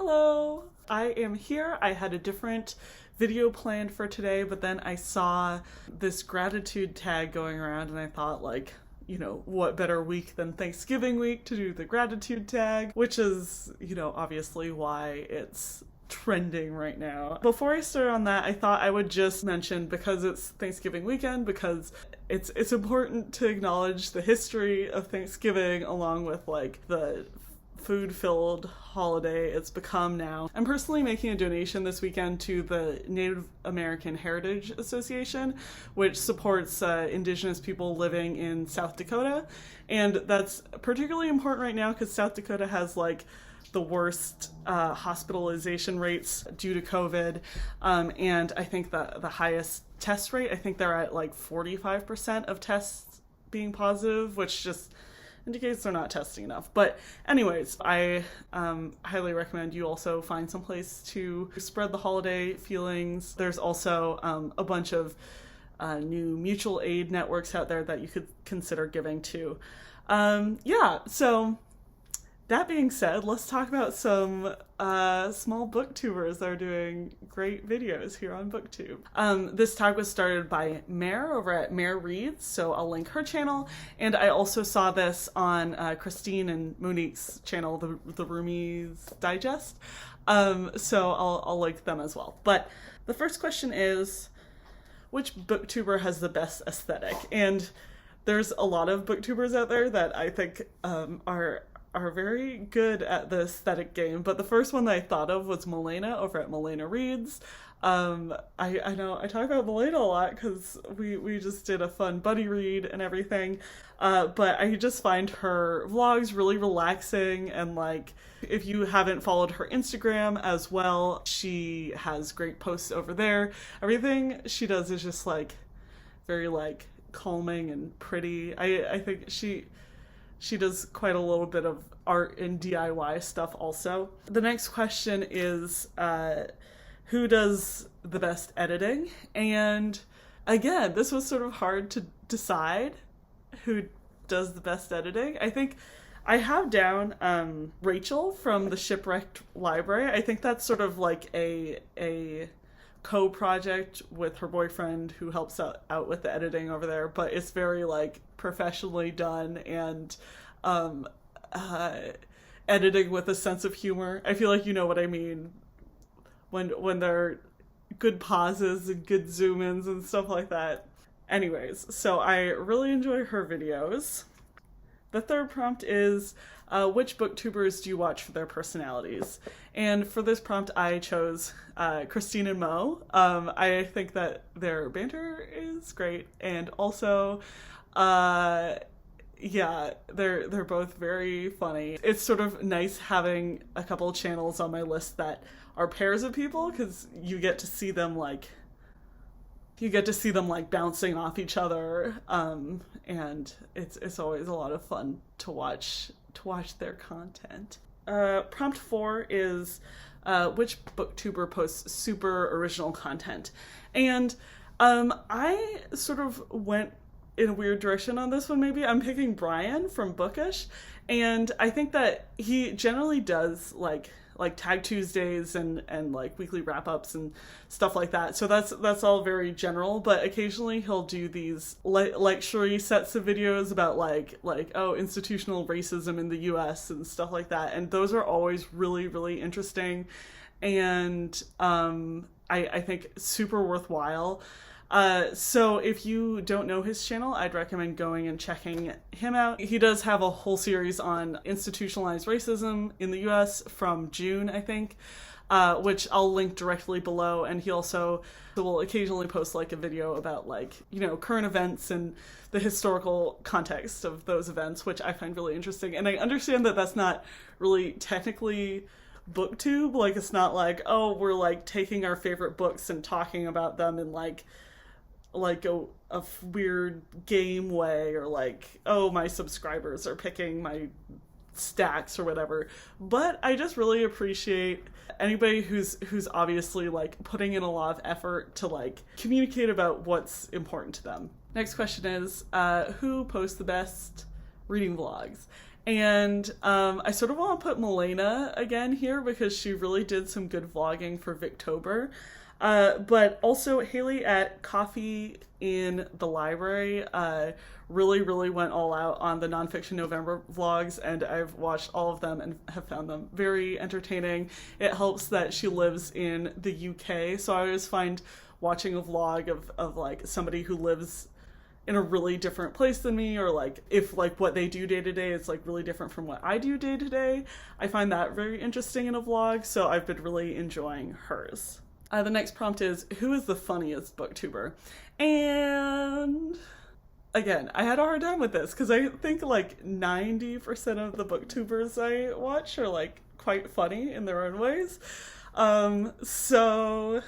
Hello! I am here. I had a different video planned for today, but then I saw this gratitude tag going around and I thought, like, you know, what better week than Thanksgiving week to do the gratitude tag, which is, you know, obviously why it's trending right now. Before I start on that, I thought I would just mention, because it's Thanksgiving weekend, because it's important to acknowledge the history of Thanksgiving along with like the food-filled holiday it's become now. I'm personally making a donation this weekend to the Native American Heritage Association, which supports Indigenous people living in South Dakota, and that's particularly important right now because South Dakota has like the worst hospitalization rates due to COVID, and I think the highest test rate, I think they're at like 45% of tests being positive, which just indicates they're not testing enough. But anyways, I highly recommend you also find some place to spread the holiday feelings. There's also a bunch of new mutual aid networks out there that you could consider giving to. So that being said, let's talk about some small booktubers that are doing great videos here on BookTube. This tag was started by Mare over at Mare Reads, so I'll link her channel. And I also saw this on Christine and Monique's channel, the Roomies Digest. So I'll link them as well. But the first question is, which booktuber has the best aesthetic? And there's a lot of booktubers out there that I think are very good at the aesthetic game, but the first one that I thought of was Milena over at Milena Reads. I know I talk about Milena a lot because we just did a fun buddy read and everything, but I just find her vlogs really relaxing, and like, if you haven't followed her Instagram as well, she has great posts over there. Everything she does is just like very like calming and pretty. I think she does quite a little bit of art and DIY stuff also. The next question is, who does the best editing? And again, this was sort of hard to decide who does the best editing. I think I have down Rachel from the Shipwrecked Library. I think that's sort of like a co-project with her boyfriend who helps out with the editing over there, but it's very like professionally done and editing with a sense of humor. I feel like you know what I mean when there are good pauses and good zoom-ins and stuff like that. Anyways, so I really enjoy her videos. The third prompt is, which booktubers do you watch for their personalities? And for this prompt, I chose Christine and Mo. I think that their banter is great, and also, yeah, they're both very funny. It's sort of nice having a couple of channels on my list that are pairs of people, because you get to see them like bouncing off each other, and it's always a lot of fun to watch their content. Prompt 4 is, which booktuber posts super original content? And I sort of went in a weird direction on this one. Maybe I'm picking Brian from Bookish, and I think that he generally does like Tag Tuesdays and like weekly wrap-ups and stuff like that. So that's all very general, but occasionally he'll do these lecture sets of videos about like institutional racism in the US and stuff like that, and those are always really, really interesting, and I think super worthwhile. So if you don't know his channel, I'd recommend going and checking him out. He does have a whole series on institutionalized racism in the US from June, I think, which I'll link directly below. And he also will occasionally post like a video about like, you know, current events and the historical context of those events, which I find really interesting. And I understand that that's not really technically booktube. Like, it's not like, oh, we're like taking our favorite books and talking about them in like a weird game way, or like, oh, my subscribers are picking my stacks or whatever. But I just really appreciate anybody who's obviously like putting in a lot of effort to like communicate about what's important to them. Next question is, who posts the best reading vlogs? And I sort of want to put Milena again here because she really did some good vlogging for Booktuber. But also Haley at Coffee in the Library really went all out on the Nonfiction November vlogs, and I've watched all of them and have found them very entertaining. It helps that she lives in the UK, so I always find watching a vlog of like somebody who lives in a really different place than me, or like if like what they do day to day is like really different from what I do day to day, I find that very interesting in a vlog, so I've been really enjoying hers. The next prompt is, who is the funniest booktuber? And again, I had a hard time with this because I think like 90% of the booktubers I watch are like quite funny in their own ways. So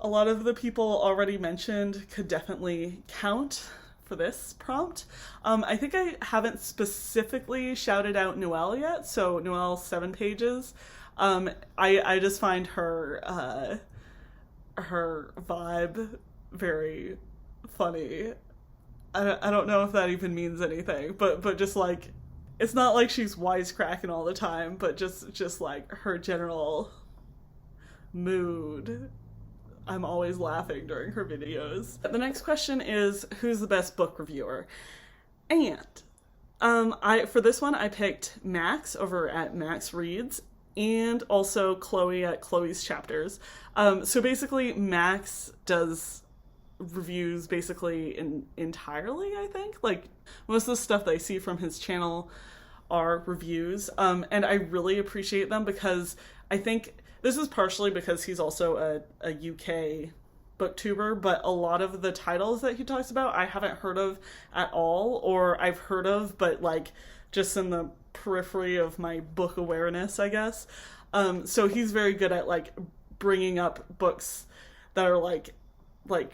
a lot of the people already mentioned could definitely count for this prompt. I think I haven't specifically shouted out Noelle yet, so Noelle 7 pages. I just find her vibe very funny. I don't know if that even means anything, but just like, it's not like she's wisecracking all the time, but just like her general mood. I'm always laughing during her videos. The next question is, who's the best book reviewer? And for this one I picked Max over at Max Reads, and also Chloe at Chloe's Chapters. So basically Max does reviews basically entirely, I think. Like most of the stuff that I see from his channel are reviews, and I really appreciate them because I think this is partially because he's also a UK booktuber, but a lot of the titles that he talks about I haven't heard of at all, or I've heard of but like just in the periphery of my book awareness, I guess. So he's very good at like bringing up books that are like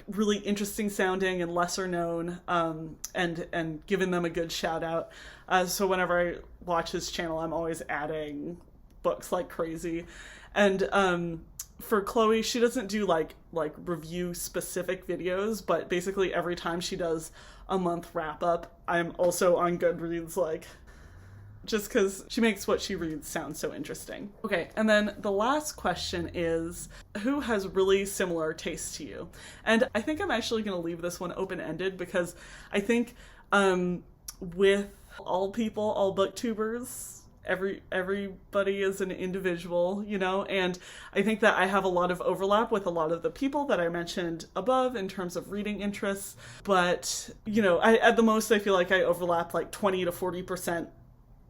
really interesting sounding and lesser known, and giving them a good shout out. So whenever I watch his channel, I'm always adding books like crazy. And for Chloe, she doesn't do like review specific videos, but basically every time she does a month wrap up, I'm also on Goodreads, like, just because she makes what she reads sound so interesting. Okay, and then the last question is, who has really similar tastes to you? And I think I'm actually going to leave this one open-ended because I think with all people, all booktubers, everybody is an individual, you know, and I think that I have a lot of overlap with a lot of the people that I mentioned above in terms of reading interests, but, you know, at the most I feel like I overlap like 20 to 40%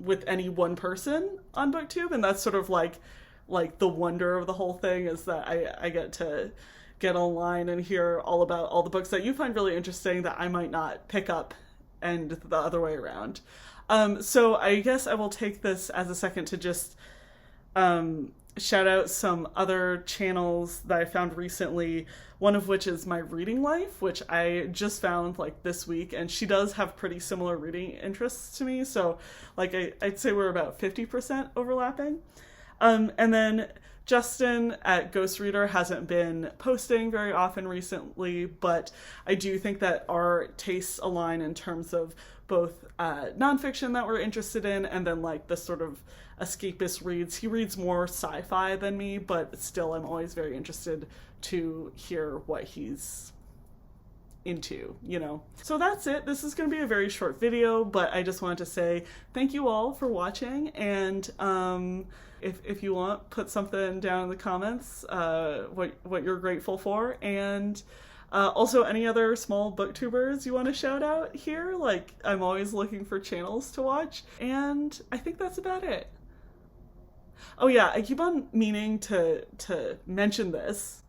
with any one person on BookTube, and that's sort of like the wonder of the whole thing, is that I get to get online and hear all about all the books that you find really interesting that I might not pick up, and the other way around. So I guess I will take this as a second to just shout out some other channels that I found recently, one of which is My Reading Life, which I just found like this week, and she does have pretty similar reading interests to me, so like I'd say we're about 50% overlapping. And then Justin at Ghost Reader hasn't been posting very often recently, but I do think that our tastes align in terms of both nonfiction that we're interested in, and then like the sort of escapist reads. He reads more sci-fi than me, but still I'm always very interested to hear what he's into, you know. So that's it. This is going to be a very short video, but I just wanted to say thank you all for watching, and if you want, put something down in the comments what you're grateful for, and also any other small booktubers you want to shout out here. Like, I'm always looking for channels to watch, and I think that's about it. Oh yeah, I keep on meaning to mention this,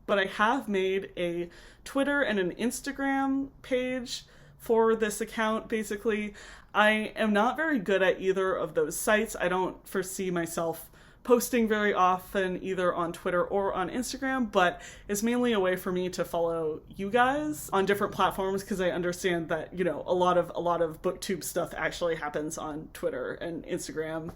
but I have made a Twitter and an Instagram page for this account. Basically, I am not very good at either of those sites. I don't foresee myself posting very often either on Twitter or on Instagram, but it's mainly a way for me to follow you guys on different platforms, because I understand that, you know, a lot of booktube stuff actually happens on Twitter and Instagram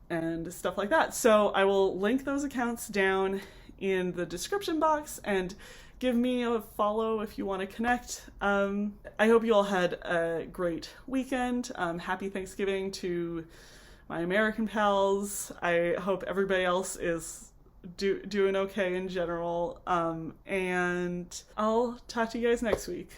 and stuff like that. So I will link those accounts down in the description box, and give me a follow if you want to connect. I hope you all had a great weekend. Happy Thanksgiving to my American pals. I hope everybody else is doing okay in general. And I'll talk to you guys next week.